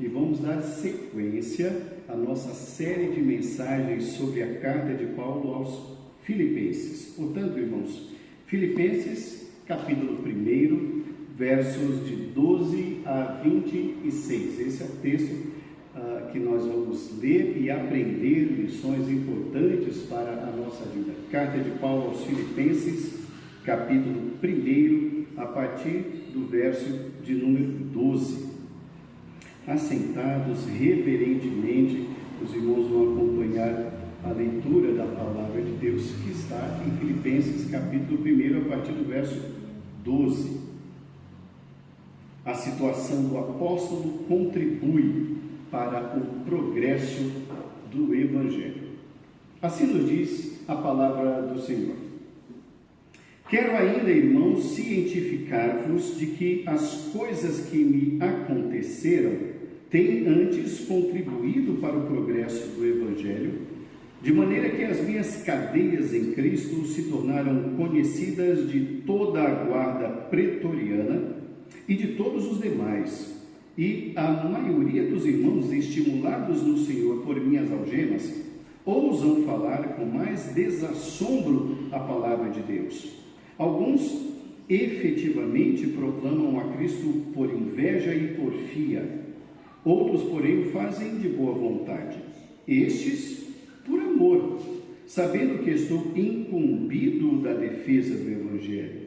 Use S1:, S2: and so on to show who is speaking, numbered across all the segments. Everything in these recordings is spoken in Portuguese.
S1: e vamos dar sequência à nossa série de mensagens sobre a carta de Paulo aos Filipenses. Portanto, irmãos, Filipenses, capítulo 1, versos de 12 a 26. Esse é o texto que nós vamos ler e aprender lições importantes para a nossa vida. Carta de Paulo aos Filipenses, capítulo 1, a partir do verso de número 12. Assentados reverentemente, os irmãos vão acompanhar a leitura da palavra de Deus que está em Filipenses, capítulo 1, a partir do verso 12. A situação do apóstolo contribui para o progresso do Evangelho. Assim nos diz a palavra do Senhor. Quero ainda, irmãos, cientificar-vos de que as coisas que me aconteceram têm antes contribuído para o progresso do Evangelho, de maneira que as minhas cadeias em Cristo se tornaram conhecidas de toda a guarda pretoriana e de todos os demais. E a maioria dos irmãos, estimulados no Senhor por minhas algemas, ousam falar com mais desassombro a palavra de Deus. Alguns efetivamente proclamam a Cristo por inveja e porfia. Outros, porém, o fazem de boa vontade. Estes, por amor, sabendo que estou incumbido da defesa do Evangelho.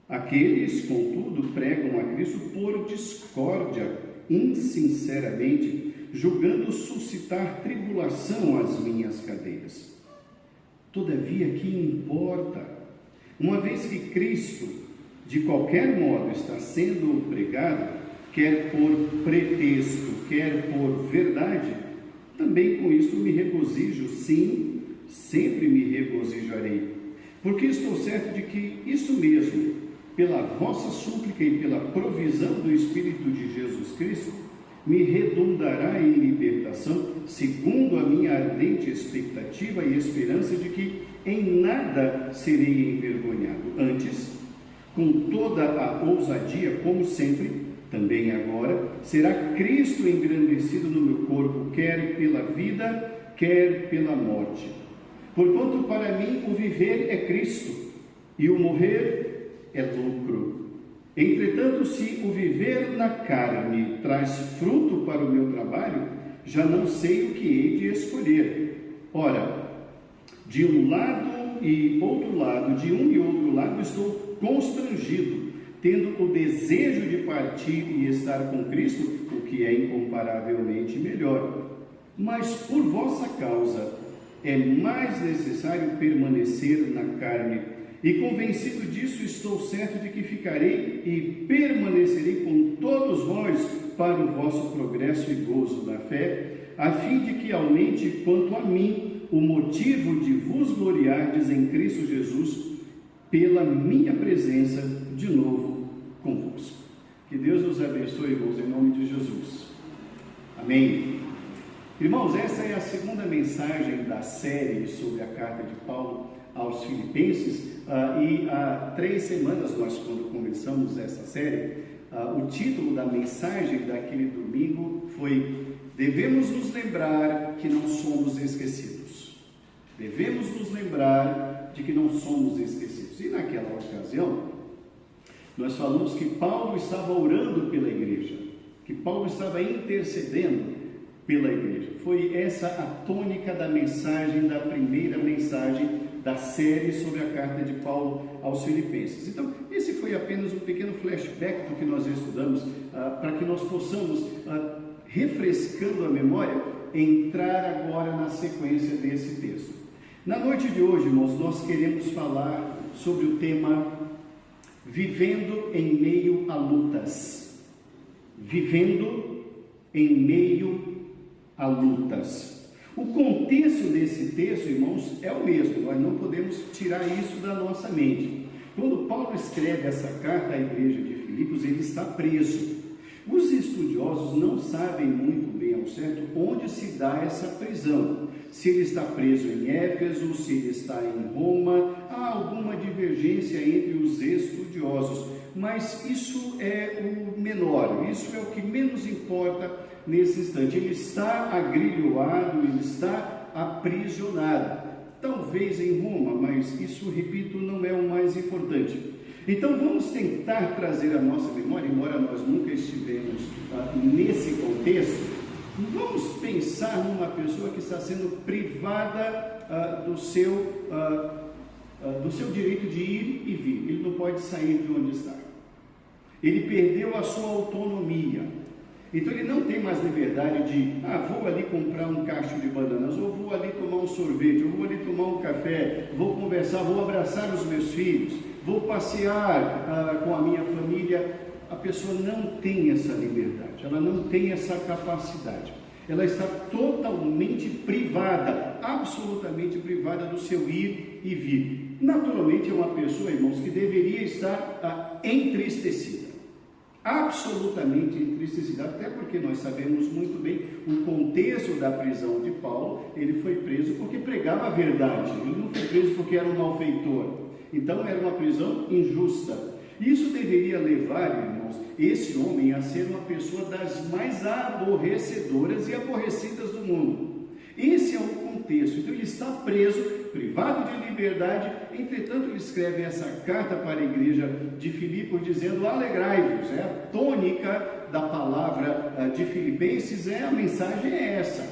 S1: Aqueles, contudo, pregam a Cristo por discórdia, insinceramente, julgando suscitar tribulação às minhas cadeias. Todavia, que importa? Uma vez que Cristo, de qualquer modo, está sendo pregado, quer por pretexto, quer por verdade, também com isto me regozijo, sim, sempre me regozijarei, porque estou certo de que isso mesmo, pela vossa súplica e pela provisão do Espírito de Jesus Cristo, me redundará em libertação, segundo a minha ardente expectativa e esperança de que em nada serei envergonhado. Antes, com toda a ousadia, como sempre, também agora, será Cristo engrandecido no meu corpo, quer pela vida, quer pela morte. Porquanto para mim o viver é Cristo, e o morrer é lucro. Entretanto, se o viver na carne traz fruto para o meu trabalho, já não sei o que hei de escolher. Ora, de um lado e outro lado, de um e outro lado, estou constrangido, tendo o desejo de partir e estar com Cristo, o que é incomparavelmente melhor. Mas por vossa causa é mais necessário permanecer na carne. E convencido disso, estou certo de que ficarei e permanecerei com todos vós para o vosso progresso e gozo da fé, a fim de que aumente quanto a mim o motivo de vos gloriardes em Cristo Jesus, pela minha presença de novo convosco. Que Deus nos abençoe, irmãos, em nome de Jesus. Amém. Irmãos, essa é a segunda mensagem da série sobre a carta de Paulo aos Filipenses, e há 3 semanas quando começamos essa série, o título da mensagem daquele domingo foi: devemos nos lembrar que não somos esquecidos. Devemos nos lembrar de que não somos esquecidos. E naquela ocasião, nós falamos que Paulo estava orando pela igreja, que Paulo estava intercedendo pela igreja. Foi essa a tônica da mensagem, da primeira mensagem da série sobre a carta de Paulo aos Filipenses. Então, esse foi apenas um pequeno flashback do que nós estudamos, para que nós possamos, refrescando a memória, entrar agora na sequência desse texto. Na noite de hoje, irmãos, nós queremos falar sobre o tema vivendo em meio a lutas. Vivendo em meio a lutas. O contexto desse texto, irmãos, é o mesmo, nós não podemos tirar isso da nossa mente. Quando Paulo escreve essa carta à igreja de Filipos, ele está preso. Os estudiosos não sabem muito bem ao certo onde se dá essa prisão. Se ele está preso em Éfeso, se ele está em Roma, há alguma divergência entre os estudiosos. mas isso é o menor, isso é o que menos importa nesse instante. Ele está agrilhoado, ele está aprisionado, talvez em Roma, mas isso, repito, não é o mais importante. Então vamos tentar trazer a nossa memória, embora nós nunca estivemos nesse contexto. Vamos pensar numa pessoa que está sendo privada do seu direito de ir e vir. Ele não pode sair de onde está. Ele perdeu a sua autonomia. Então ele não tem mais liberdade de, vou ali comprar um cacho de bananas, ou vou ali tomar um sorvete, ou vou ali tomar um café, vou conversar, vou abraçar os meus filhos, vou passear com a minha família. A pessoa não tem essa liberdade, ela não tem essa capacidade. Ela está totalmente privada, absolutamente privada do seu ir e vir. Naturalmente é uma pessoa, irmãos, que deveria estar entristecida, absolutamente entristecida, até porque nós sabemos muito bem o contexto da prisão de Paulo. Ele foi preso porque pregava a verdade, ele não foi preso porque era um malfeitor. Então era uma prisão injusta. Isso deveria levar, irmãos, esse homem a ser uma pessoa das mais aborrecedoras e aborrecidas do mundo. Esse é o contexto. Então ele está preso, privado de liberdade. Entretanto, ele escreve essa carta para a igreja de Filipos dizendo: alegrai-vos. A tônica da palavra de Filipenses a mensagem é essa.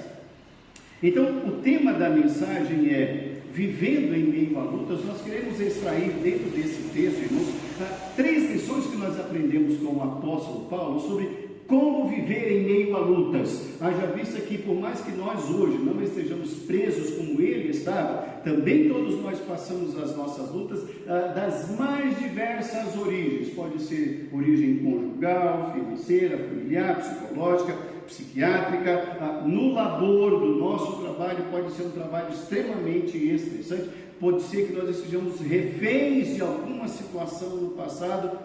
S1: Então o tema da mensagem é: vivendo em meio a lutas. Nós queremos extrair dentro desse texto, irmãos, 3 lições que nós aprendemos com o apóstolo Paulo sobre como viver em meio a lutas. Haja vista que, por mais que nós hoje não estejamos presos como ele estava, também todos nós passamos as nossas lutas das mais diversas origens. Pode ser origem conjugal, financeira, familiar, psicológica, psiquiátrica. No labor do nosso trabalho pode ser um trabalho extremamente estressante, pode ser que nós estejamos reféns de alguma situação no passado.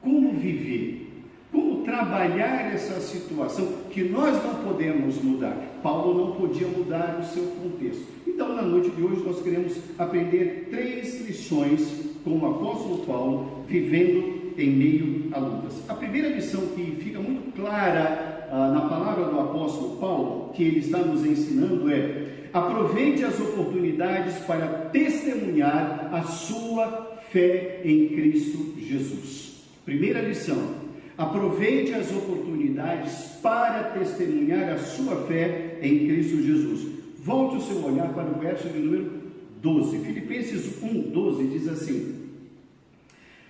S1: Como viver? Como trabalhar essa situação que nós não podemos mudar? Paulo não podia mudar o seu contexto. Então, na noite de hoje, nós queremos aprender 3 lições com o apóstolo Paulo, vivendo em meio a lutas. A primeira lição que fica muito clara na palavra do apóstolo Paulo, que ele está nos ensinando, é: aproveite as oportunidades para testemunhar a sua fé em Cristo Jesus. Primeira lição: aproveite as oportunidades para testemunhar a sua fé em Cristo Jesus. Volte o seu olhar para o verso de número 12. Filipenses 1:12 diz assim: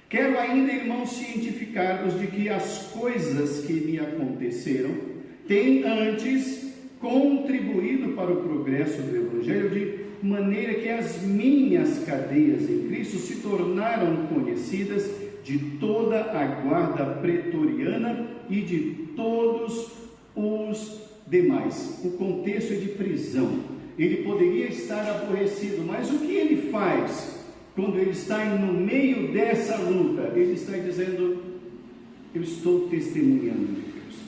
S1: quero ainda, irmãos, cientificar-vos de que as coisas que me aconteceram têm antes contribuído para o progresso do Evangelho, de maneira que as minhas cadeias em Cristo se tornaram conhecidas de toda a guarda pretoriana e de todos os demais. O contexto é de prisão. Ele poderia estar aborrecido, mas o que ele faz quando ele está no meio dessa luta? Ele está dizendo: eu estou testemunhando de Cristo.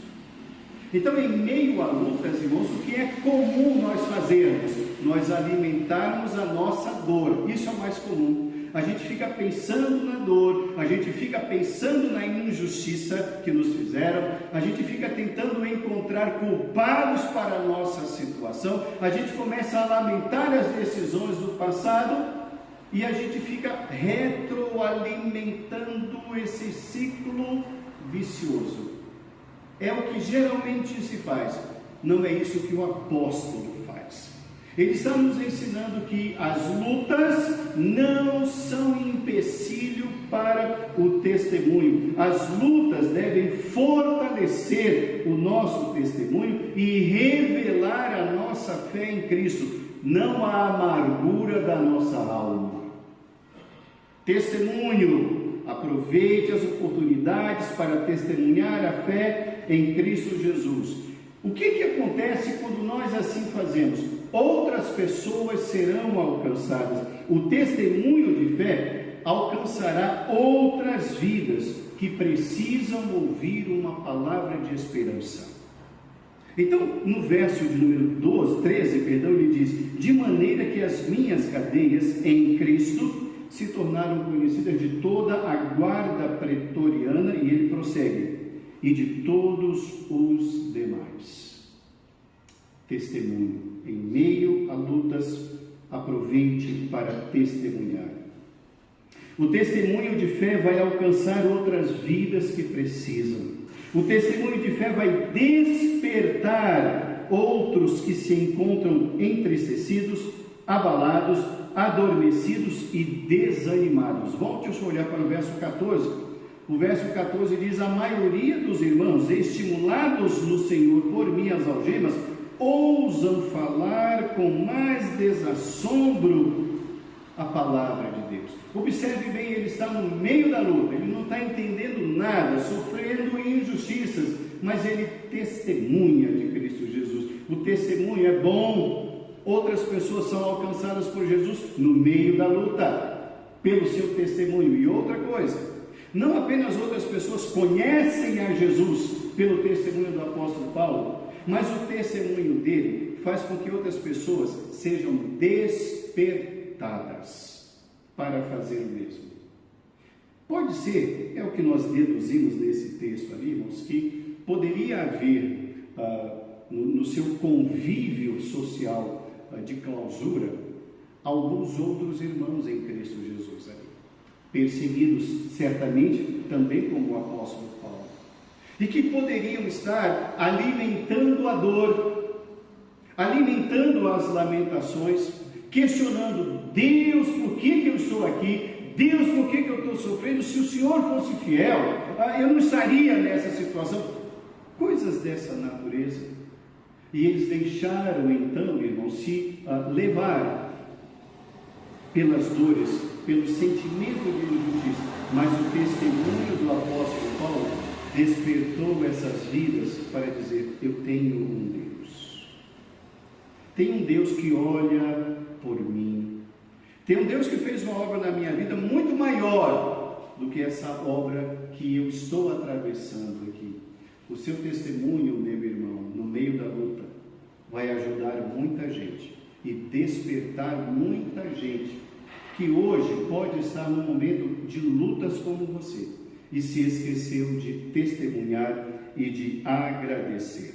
S1: Então, em meio a lutas, irmãos, o que é comum nós fazermos? Nós alimentarmos a nossa dor. Isso é o mais comum. A gente fica pensando na dor, a gente fica pensando na injustiça que nos fizeram, a gente fica tentando encontrar culpados para a nossa situação, a gente começa a lamentar as decisões do passado e a gente fica retroalimentando esse ciclo vicioso. É o que geralmente se faz, não é isso que o apóstolo faz. Ele está nos ensinando que as lutas não são empecilho para o testemunho. As lutas devem fortalecer o nosso testemunho e revelar a nossa fé em Cristo, não a amargura da nossa alma. Testemunho: aproveite as oportunidades para testemunhar a fé em Cristo Jesus. O que acontece quando nós assim fazemos? Outras pessoas serão alcançadas. O testemunho de fé alcançará outras vidas que precisam ouvir uma palavra de esperança. Então, no verso de número 13, ele diz: de maneira que as minhas cadeias em Cristo se tornaram conhecidas de toda a guarda pretoriana, e ele prossegue, e de todos os demais. Testemunho. Em meio a lutas, aproveite para testemunhar. O testemunho de fé vai alcançar outras vidas que precisam. O testemunho de fé vai despertar outros que se encontram entristecidos, abalados, adormecidos e desanimados. Volte o seu olhar para o verso 14. O verso 14 diz: a maioria dos irmãos, estimulados no Senhor por minhas algemas, ousam falar com mais desassombro a palavra de Deus. Observe bem, ele está no meio da luta, ele não está entendendo nada, sofrendo injustiças, mas ele testemunha de Cristo Jesus. O testemunho é bom. Outras pessoas são alcançadas por Jesus no meio da luta, pelo seu testemunho. E outra coisa, não apenas outras pessoas conhecem a Jesus pelo testemunho do apóstolo Paulo, mas o testemunho dele faz com que outras pessoas sejam despertadas para fazer o mesmo. Pode ser, é o que nós deduzimos nesse texto ali, irmãos, que poderia haver no seu convívio social de clausura alguns outros irmãos em Cristo Jesus ali, perseguidos certamente também como o apóstolo Paulo, e que poderiam estar alimentando a dor, alimentando as lamentações, questionando: Deus, por que eu estou aqui? Deus, por que eu estou sofrendo? Se o Senhor fosse fiel, eu não estaria nessa situação. Coisas dessa natureza. E eles deixaram então, irmãos, se levar pelas dores, pelo sentimento de injustiça. Mas o testemunho do apóstolo Paulo despertou essas vidas para dizer: eu tenho um Deus. Tem um Deus que olha por mim. Tem um Deus que fez uma obra na minha vida muito maior do que essa obra que eu estou atravessando aqui. O seu testemunho, meu irmão, no meio da luta, vai ajudar muita gente e despertar muita gente que hoje pode estar num momento de lutas como você e se esqueceu de testemunhar e de agradecer.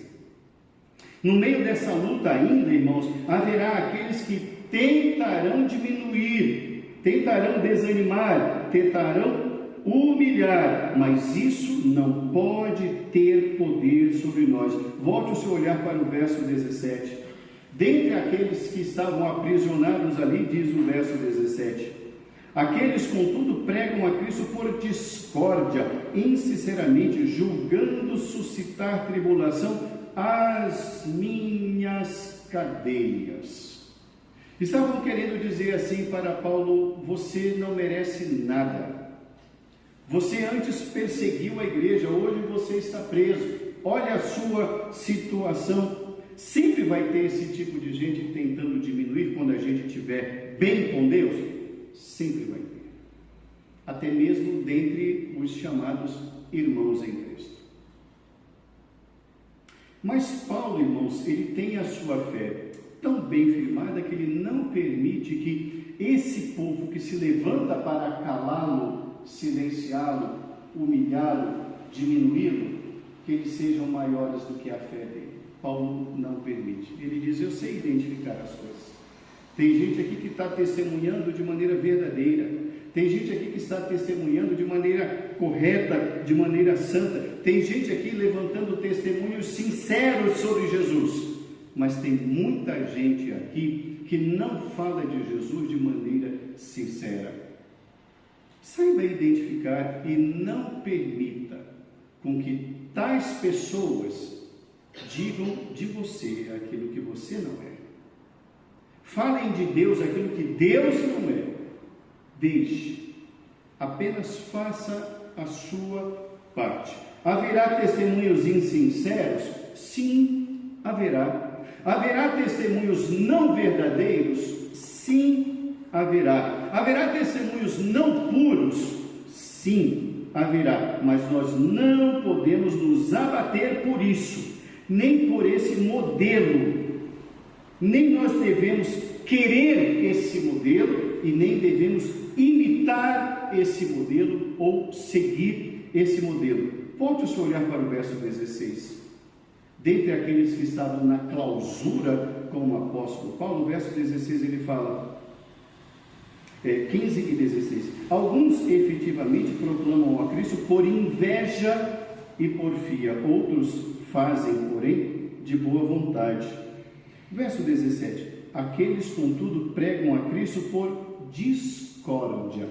S1: No meio dessa luta ainda, irmãos, haverá aqueles que tentarão diminuir, tentarão desanimar, tentarão humilhar, mas isso não pode ter poder sobre nós. Volte o seu olhar para o verso 17. Dentre aqueles que estavam aprisionados ali, diz o verso 17: aqueles, contudo, pregam a Cristo por discórdia, insinceramente, julgando suscitar tribulação às minhas cadeias. Estavam querendo dizer assim para Paulo: você não merece nada. Você antes perseguiu a igreja, hoje você está preso. Olha a sua situação. Sempre vai ter esse tipo de gente tentando diminuir quando a gente estiver bem com Deus. Sempre vai ter. Até mesmo dentre os chamados irmãos em Cristo. Mas Paulo, irmãos, ele tem a sua fé tão bem firmada que ele não permite que esse povo que se levanta para calá-lo, silenciá-lo, humilhá-lo, diminuí-lo, que eles sejam maiores do que a fé dele. Paulo não permite. Ele diz: eu sei identificar as coisas. Tem gente aqui que está testemunhando de maneira verdadeira. Tem gente aqui que está testemunhando de maneira correta, de maneira santa. Tem gente aqui levantando testemunhos sinceros sobre Jesus. Mas tem muita gente aqui que não fala de Jesus de maneira sincera. Saiba identificar e não permita com que tais pessoas digam de você aquilo que você não é. Falem de Deus aquilo que Deus não é. Deixe. Apenas faça a sua parte. Haverá testemunhos insinceros? Sim, haverá. Haverá testemunhos não verdadeiros? Sim, haverá. Haverá testemunhos não puros? Sim, haverá. Mas nós não podemos nos abater por isso, nem por esse modelo. Nem nós devemos querer esse modelo e nem devemos imitar esse modelo ou seguir esse modelo. Volte o seu olhar para o verso 16. Dentre aqueles que estavam na clausura com o apóstolo Paulo, o verso 16 ele fala, 15 e 16. Alguns efetivamente proclamam a Cristo por inveja e porfia, outros fazem, porém, de boa vontade. Verso 17. Aqueles, contudo, pregam a Cristo por discórdia,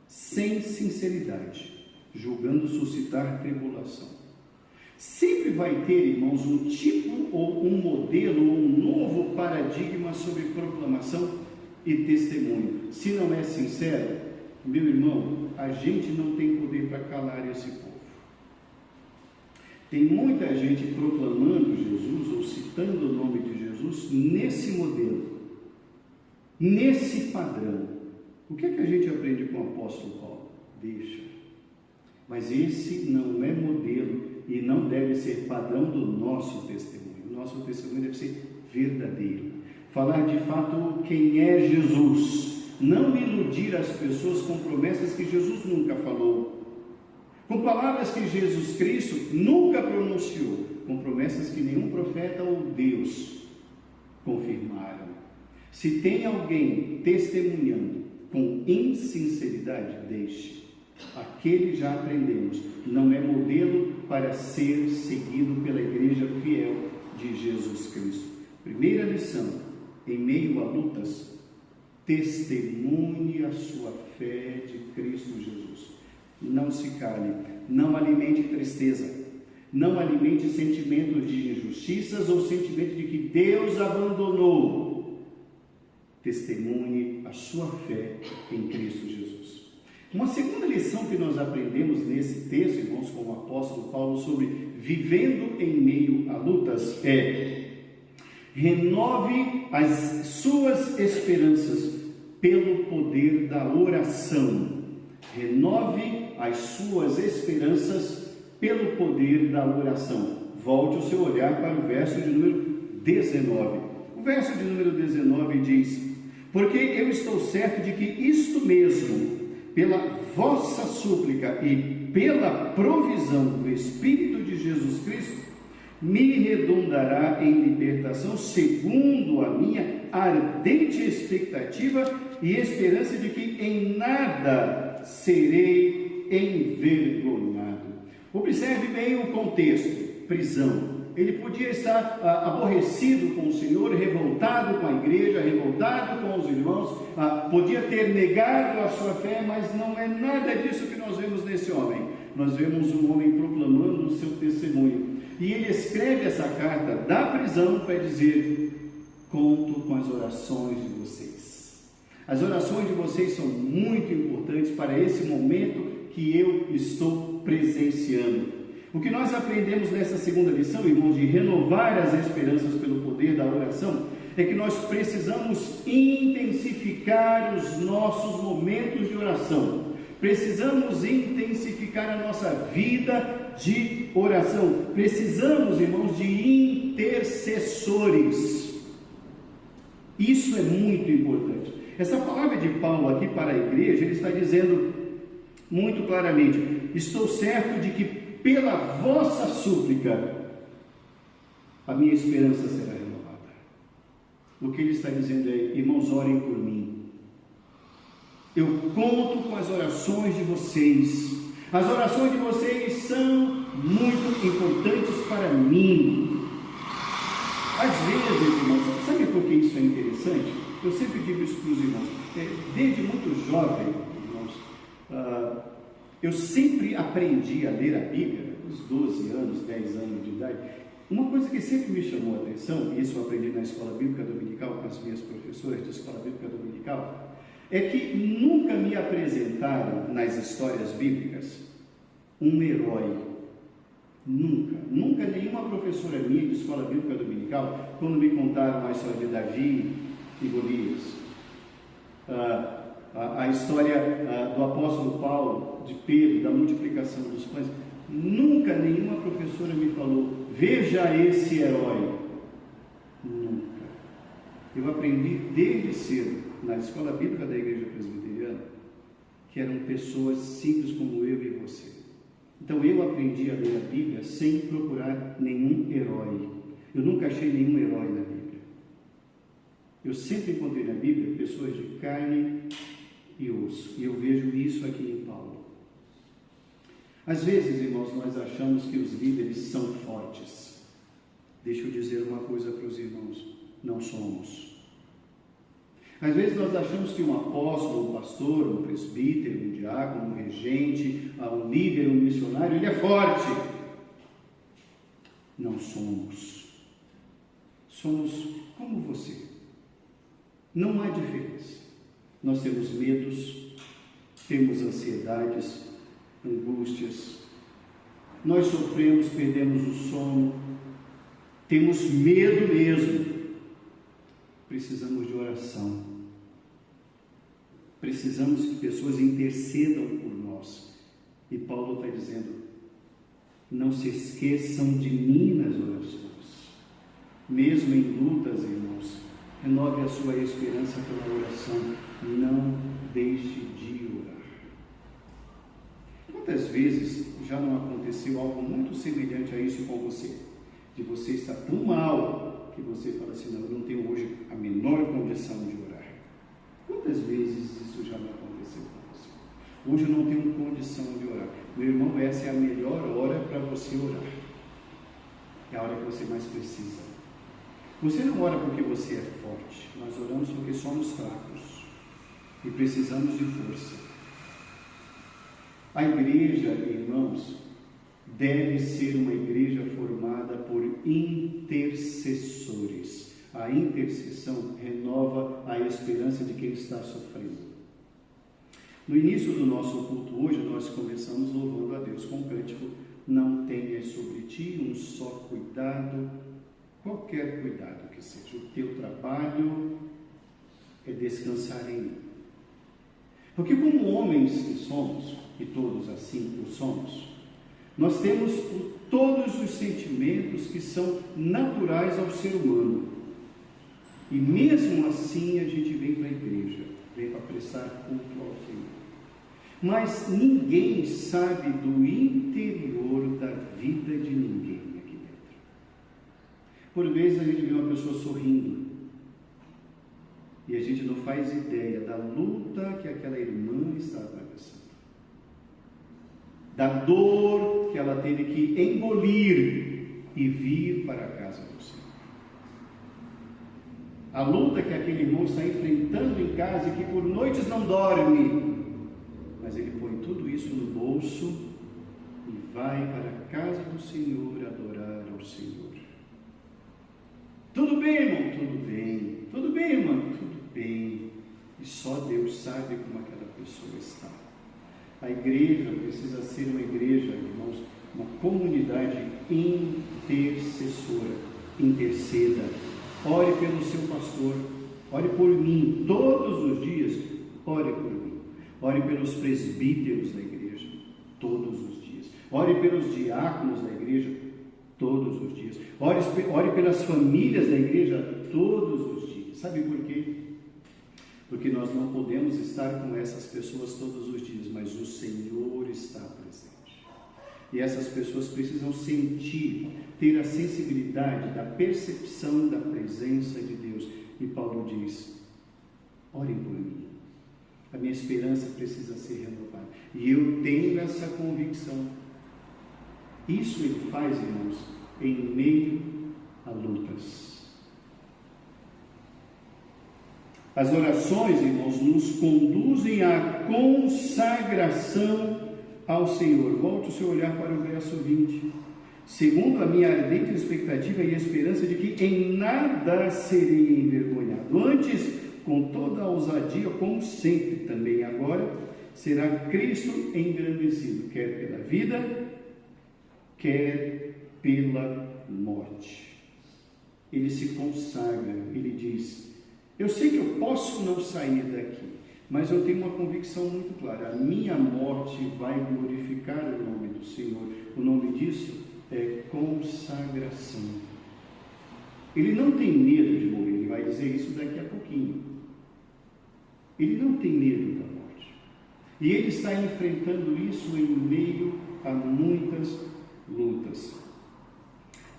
S1: sem sinceridade, julgando suscitar tribulação. Sempre vai ter, irmãos, um tipo ou um modelo ou um novo paradigma sobre proclamação e testemunho. Se não é sincero, meu irmão, a gente não tem poder para calar esse povo. Tem muita gente proclamando Jesus ou citando o nome de Jesus nesse modelo, nesse padrão. O que é que a gente aprende com o apóstolo Paulo? Deixa. Mas esse não é modelo e não deve ser padrão do nosso testemunho. O nosso testemunho deve ser verdadeiro. Falar de fato quem é Jesus. Não iludir as pessoas com promessas que Jesus nunca falou. Com palavras que Jesus Cristo nunca pronunciou. Com promessas que nenhum profeta ou Deus confirmaram. Se tem alguém testemunhando com insinceridade, deixe. Aquele já aprendemos, não é modelo para ser seguido pela igreja fiel de Jesus Cristo. Primeira lição, em meio a lutas, testemunhe a sua fé de Cristo Jesus. Não se cale, não alimente tristeza, não alimente sentimentos de injustiças ou sentimento de que Deus abandonou. Testemunhe a sua fé em Cristo Jesus. Uma segunda lição que nós aprendemos nesse texto, irmãos, com o apóstolo Paulo, sobre vivendo em meio a lutas, é: renove as suas esperanças pelo poder da oração. Renove as suas esperanças pelo poder da oração. Volte o seu olhar para o verso de número 19. O verso de número 19 diz: porque eu estou certo de que isto mesmo, pela vossa súplica e pela provisão do Espírito de Jesus Cristo, me redundará em libertação, segundo a minha ardente expectativa e esperança de que em nada serei envergonhado. Observe bem o contexto: prisão. Ele podia estar aborrecido com o Senhor, revoltado com a igreja, revoltado com os irmãos, podia ter negado a sua fé, mas não é nada disso que nós vemos nesse homem. Nós vemos um homem proclamando o seu testemunho. E ele escreve essa carta da prisão para dizer: conto com as orações de vocês. As orações de vocês são muito importantes para esse momento que eu estou presenciando. O que nós aprendemos nessa segunda lição, irmãos, de renovar as esperanças pelo poder da oração, é que nós precisamos intensificar os nossos momentos de oração. Precisamos intensificar a nossa vida de oração. Precisamos, irmãos, de intercessores. Isso é muito importante. Essa palavra de Paulo aqui para a igreja, ele está dizendo muito claramente: estou certo de que pela vossa súplica a minha esperança será renovada. O que ele está dizendo é: irmãos, orem por mim. Eu conto com as orações de vocês. As orações de vocês são muito importantes para mim. Às vezes, irmãos, sabe por que isso é interessante? Eu sempre digo isso para os irmãos. Desde muito jovem, irmãos, eu sempre aprendi a ler a Bíblia, uns 12 anos, 10 anos de idade. Uma coisa que sempre me chamou a atenção, e isso eu aprendi na escola bíblica dominical com as minhas professoras de escola bíblica dominical, é que nunca me apresentaram nas histórias bíblicas um herói. Nunca nenhuma professora minha de escola bíblica dominical, quando me contaram a história de Davi e Golias, a história do apóstolo Paulo, de Pedro, da multiplicação dos pães, nunca nenhuma professora me falou: veja esse herói. Nunca. Eu aprendi desde cedo, na escola bíblica da igreja presbiteriana, que eram pessoas simples como eu e você. Então eu aprendi a ler a Bíblia sem procurar nenhum herói. Eu nunca achei nenhum herói na Bíblia. Eu sempre encontrei na Bíblia pessoas de carne e osso. E eu vejo isso aqui em Paulo. Às vezes, irmãos, nós achamos que os líderes são fortes. Deixa eu dizer uma coisa para os irmãos. Não somos. Às vezes nós achamos que um apóstolo, um pastor, um presbítero, um diácono, um regente, um líder, um missionário, ele é forte. Não somos. Somos como você. Não há diferença. Nós temos medos, temos ansiedades, angústias. Nós sofremos, perdemos o sono, temos medo mesmo. Precisamos de oração. Precisamos que pessoas intercedam por nós. E Paulo está dizendo, não se esqueçam de mim nas orações. Mesmo em lutas, irmãos, renove a sua esperança pela oração. Não deixe de orar. Quantas vezes já não aconteceu algo muito semelhante a isso com você? De você estar tão mal que você fala assim, não, eu não tenho hoje a menor condição de orar. Quantas vezes isso já não aconteceu com você? Hoje eu não tenho condição de orar. Meu irmão, essa é a melhor hora para você orar. É a hora que você mais precisa. Você não ora porque você é forte. Nós oramos porque somos fracos e precisamos de força. A igreja, irmãos, deve ser uma igreja formada por intercessores. A intercessão renova a esperança de quem está sofrendo. No início do nosso culto hoje, nós começamos louvando a Deus com o cântico: não tenhas sobre ti um só cuidado, qualquer cuidado que seja. O teu trabalho é descansar em mim. Porque como homens que somos, e todos assim o somos, nós temos todos os sentimentos que são naturais ao ser humano. E mesmo assim a gente vem para a igreja, vem para prestar culto ao Senhor. Mas ninguém sabe do interior da vida de ninguém aqui dentro. Por vezes a gente vê uma pessoa sorrindo e a gente não faz ideia da luta que aquela irmã está atravessando, da dor que ela teve que engolir e vir para a casa do Senhor. A luta que aquele irmão está enfrentando em casa e que por noites não dorme, mas ele põe tudo isso no bolso e vai para a casa do Senhor adorar ao Senhor. Tudo bem, irmão? Tudo bem. Tudo bem, irmã? Tudo bem. E só Deus sabe como aquela pessoa está. A igreja precisa ser uma igreja, irmãos, uma comunidade intercessora. Interceda. Ore pelo seu pastor. Ore por mim. Todos os dias, ore por mim. Ore pelos presbíteros da igreja. Todos os dias. Ore pelos diáconos da igreja. Todos os dias. Ore pelas famílias da igreja. Todos os dias. Sabe por quê? Porque nós não podemos estar com essas pessoas todos os dias, mas o Senhor está presente. E essas pessoas precisam sentir, ter a sensibilidade da percepção da presença de Deus. E Paulo diz: orem por mim. A minha esperança precisa ser renovada. E eu tenho essa convicção. Isso ele faz, irmãos, em meio a lutas. As orações, irmãos, nos conduzem à consagração ao Senhor. Volte o seu olhar para o verso 20. Segundo a minha ardente expectativa e esperança de que em nada serei envergonhado. Antes, com toda a ousadia, como sempre, também agora, será Cristo engrandecido, quer pela vida, quer pela morte. Ele se consagra, ele diz: eu sei que eu posso não sair daqui, mas eu tenho uma convicção muito clara: a minha morte vai glorificar o nome do Senhor. O nome disso é consagração. Ele não tem medo de morrer, ele vai dizer isso daqui a pouquinho. Ele não tem medo da morte. E ele está enfrentando isso em meio a muitas lutas.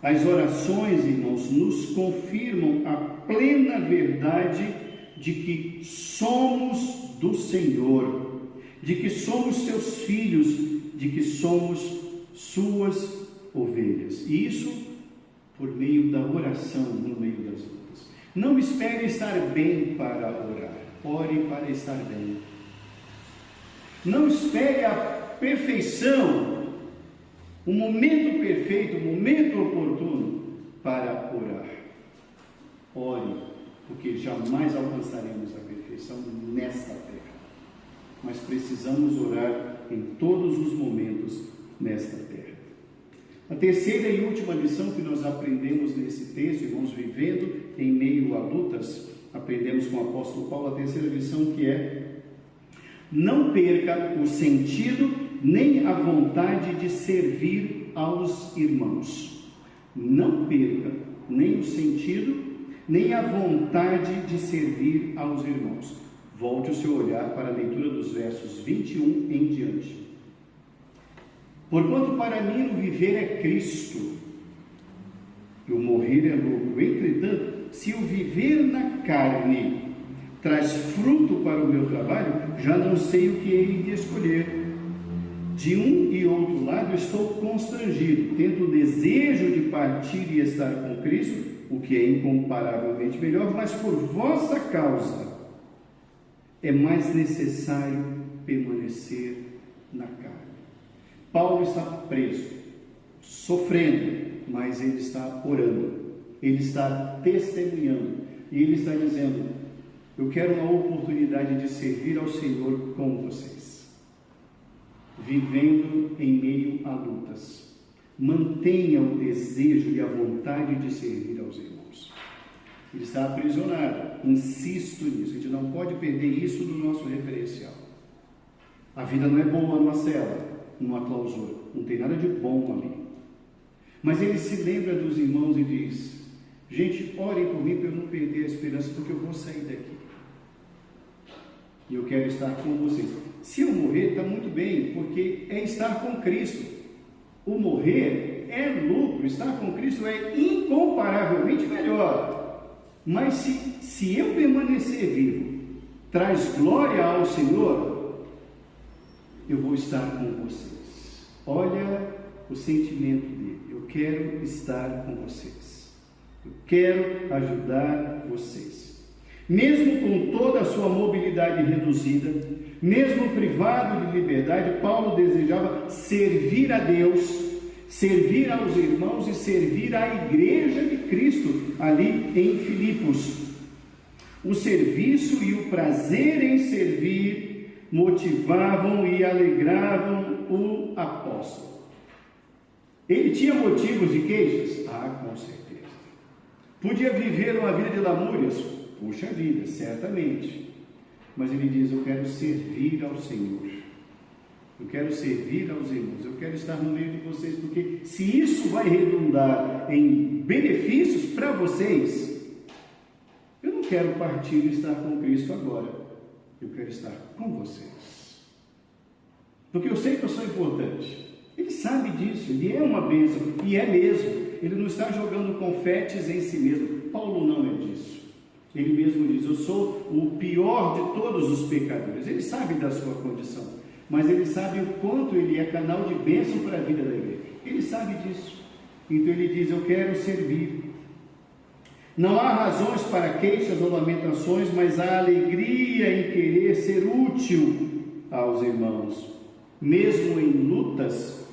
S1: As orações, irmãos, nos confirmam a plena verdade de que somos do Senhor, de que somos seus filhos, de que somos suas ovelhas. E isso por meio da oração, no meio das lutas. Não espere estar bem para orar. Ore para estar bem. Não espere a perfeição, o momento perfeito, o momento oportuno para orar. Ore, porque jamais alcançaremos a perfeição nesta terra. Mas precisamos orar em todos os momentos nesta terra. A terceira e última lição que nós aprendemos nesse texto, irmãos, vivendo em meio a lutas, aprendemos com o apóstolo Paulo a terceira lição, que é: não perca o sentido nem a vontade de servir aos irmãos. Não perca nem o sentido, nem a vontade de servir aos irmãos. Volte o seu olhar para a leitura dos versos 21 em diante. Porquanto para mim o viver é Cristo, e o morrer é lucro. Entretanto, se o viver na carne traz fruto para o meu trabalho, já não sei o que hei de escolher. De um e outro lado estou constrangido, tendo o desejo de partir e estar com Cristo, o que é incomparavelmente melhor, mas por vossa causa é mais necessário permanecer na carne. Paulo está preso, sofrendo, mas ele está orando, ele está testemunhando, e ele está dizendo: eu quero uma oportunidade de servir ao Senhor com vocês, vivendo em meio a lutas. Mantenha o desejo e a vontade de servir aos irmãos. Ele está aprisionado, insisto nisso, a gente não pode perder isso do nosso referencial. A vida não é boa numa cela, numa clausura, não tem nada de bom ali. Mas ele se lembra dos irmãos e diz: gente, orem por mim para eu não perder a esperança, porque eu vou sair daqui. E eu quero estar com vocês. Se eu morrer, está muito bem, porque é estar com Cristo. O morrer é lucro, estar com Cristo é incomparavelmente melhor. Mas se eu permanecer vivo, traz glória ao Senhor, eu vou estar com vocês. Olha o sentimento dele: eu quero estar com vocês, eu quero ajudar vocês. Mesmo com toda a sua mobilidade reduzida, mesmo privado de liberdade, Paulo desejava servir a Deus, servir aos irmãos e servir à igreja de Cristo ali em Filipos. O serviço e o prazer em servir motivavam e alegravam o apóstolo. Ele tinha motivos de queixas? Ah, com certeza. Podia viver uma vida de lamúrias? Puxa vida, certamente. Mas ele diz: eu quero servir ao Senhor, eu quero servir aos irmãos, eu quero estar no meio de vocês, porque se isso vai redundar em benefícios para vocês, eu não quero partir e estar com Cristo agora, eu quero estar com vocês, porque eu sei que eu sou importante. Ele sabe disso, ele é uma bênção, e é mesmo. Ele não está jogando confetes em si mesmo. Paulo não é disso. Ele mesmo diz: eu sou o pior de todos os pecadores. Ele sabe da sua condição, mas ele sabe o quanto ele é canal de bênção para a vida da igreja. Ele sabe disso. Então ele diz: eu quero servir. Não há razões para queixas ou lamentações, mas há alegria em querer ser útil aos irmãos. Mesmo em lutas,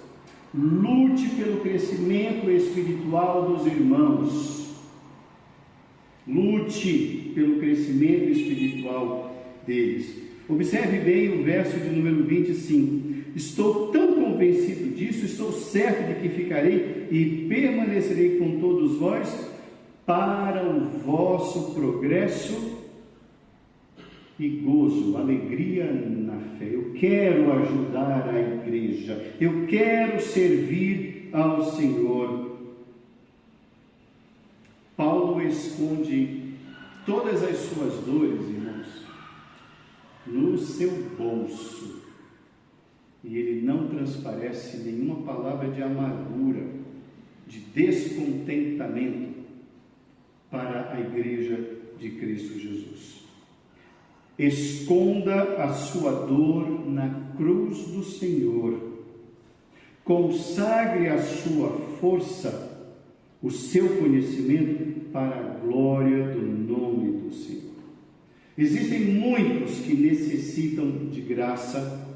S1: lute pelo crescimento espiritual dos irmãos. Lute pelo crescimento espiritual deles. Observe bem o verso de número 25. Estou tão convencido disso, estou certo de que ficarei e permanecerei com todos vós para o vosso progresso e gozo, alegria na fé. Eu quero ajudar a igreja, eu quero servir ao Senhor. Paulo esconde todas as suas dores, irmãos, no seu bolso. e ele não transparece nenhuma palavra de amargura, de descontentamento para a igreja de Cristo Jesus. Esconda a sua dor na cruz do Senhor. Consagre a sua força, o seu conhecimento para a glória do nome do Senhor. Existem muitos que necessitam de graça,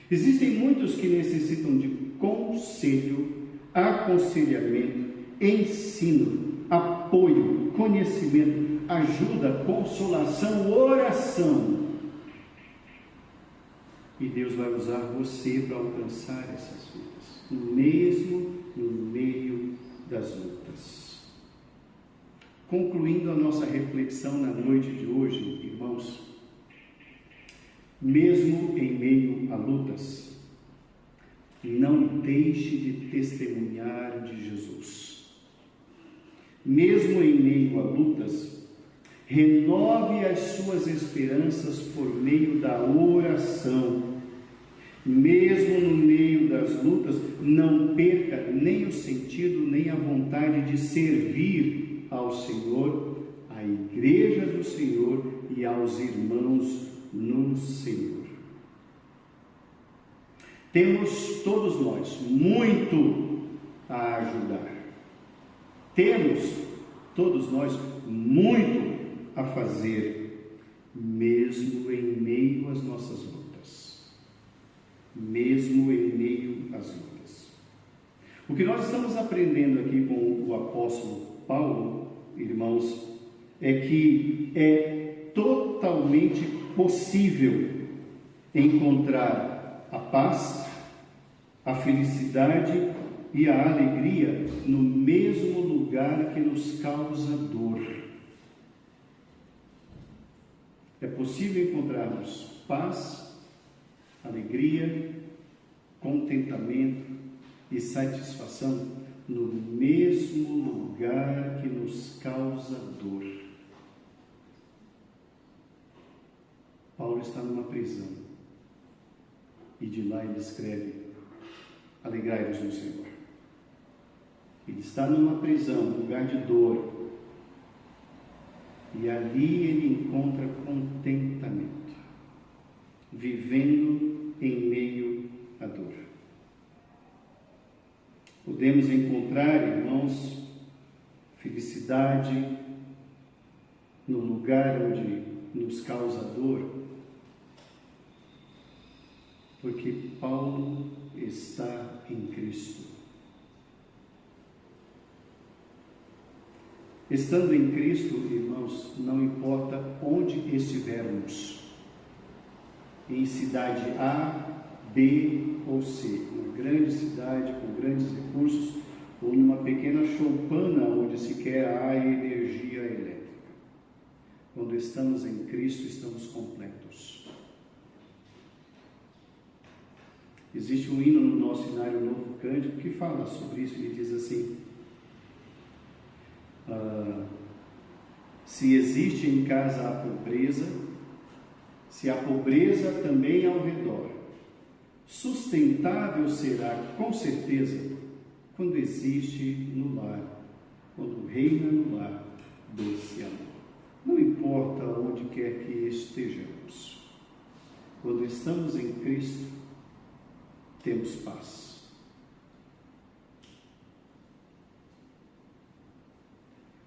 S1: existem muitos que necessitam de conselho, aconselhamento, ensino, apoio, conhecimento, ajuda, consolação, oração. E Deus vai usar você para alcançar essas vidas, mesmo no meio das lutas. Concluindo a nossa reflexão na noite de hoje, irmãos, mesmo em meio a lutas, não deixe de testemunhar de Jesus. Mesmo em meio a lutas, renove as suas esperanças por meio da oração. Mesmo no meio das lutas, não perca nem o sentido, nem a vontade de servir ao Senhor, à igreja do Senhor e aos irmãos no Senhor. Temos todos nós muito a ajudar. Temos todos nós muito a fazer, mesmo em meio às nossas lutas. Mesmo em meio às lutas. O que nós estamos aprendendo aqui com o apóstolo Paulo, irmãos, é que é totalmente possível encontrar a paz, a felicidade e a alegria no mesmo lugar que nos causa dor. É possível encontrarmos paz, alegria, contentamento e satisfação no mesmo lugar que nos causa dor. Paulo está numa prisão e de lá ele escreve: alegrai-vos no Senhor. Ele está numa prisão, um lugar de dor, e ali ele encontra contentamento, vivendo em meio à dor. Podemos encontrar, irmãos, felicidade no lugar onde nos causa dor, porque Paulo está em Cristo. Estando em Cristo, irmãos, não importa onde estivermos, em cidade A, B ou C, uma grande cidade com grandes recursos, ou numa pequena choupana onde sequer há energia elétrica. Quando estamos em Cristo, estamos completos. Existe um hino no nosso Inário Novo Cântico que fala sobre isso. Ele diz assim: se existe em casa a pobreza, se a pobreza também ao redor, sustentável será com certeza quando existe no lar, quando reina no lar doce amor. Não importa onde quer que estejamos, quando estamos em Cristo, temos paz.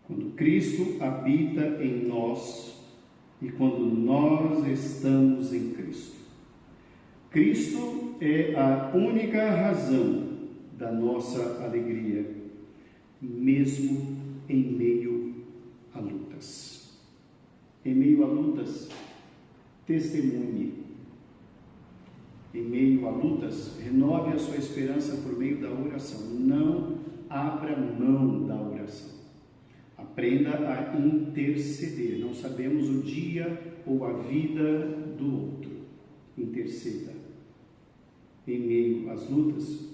S1: Quando Cristo habita em nós e quando nós estamos em Cristo. Cristo é a única razão da nossa alegria, mesmo em meio a lutas. Em meio a lutas, testemunhe. Em meio a lutas, renove a sua esperança por meio da oração. Não abra mão da oração. Aprenda a interceder. Não sabemos o dia ou a vida do outro. Interceda. Em meio às lutas,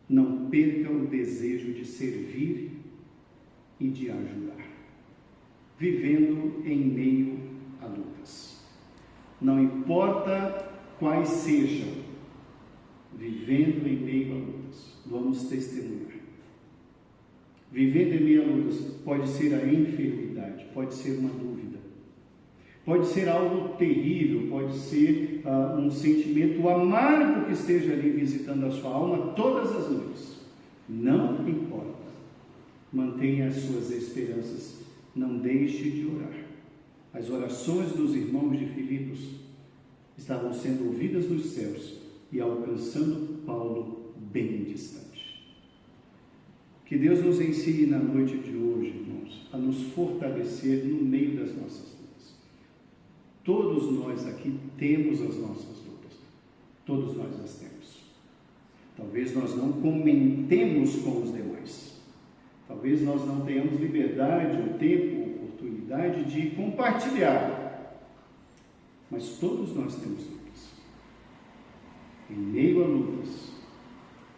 S1: não perca o desejo de servir e de ajudar. Vivendo em meio a lutas. Não importa quais sejam, vivendo em meio a lutas, vamos testemunhar. Vivendo em meio a lutas pode ser a enfermidade, pode ser uma dúvida, pode ser algo terrível, pode ser um sentimento amargo que esteja ali visitando a sua alma todas as noites. Não importa. Mantenha as suas esperanças, não deixe de orar. As orações dos irmãos de Filipos estavam sendo ouvidas nos céus e alcançando Paulo bem distante. Que Deus nos ensine na noite de hoje, irmãos, a nos fortalecer no meio das nossas lutas. Todos nós aqui temos as nossas lutas, todos nós as temos. Talvez nós não comentemos com os demais, talvez nós não tenhamos liberdade, o tempo, oportunidade de compartilhar, mas todos nós temos lutas. Em meio a lutas,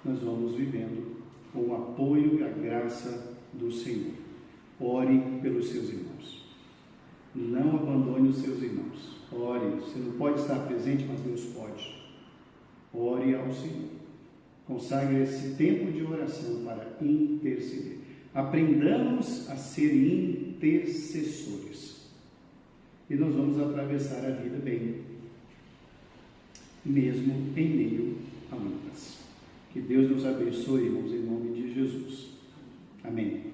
S1: nós vamos vivendo com o apoio e a graça do Senhor. Ore pelos seus irmãos. Não abandone os seus irmãos. Ore. Você não pode estar presente, mas Deus pode. Ore ao Senhor. Consagre esse tempo de oração para interceder. Aprendamos a ser intercessores. E nós vamos atravessar a vida bem, mesmo em meio a lutas. Que Deus nos abençoe, irmãos, em nome de Jesus. Amém.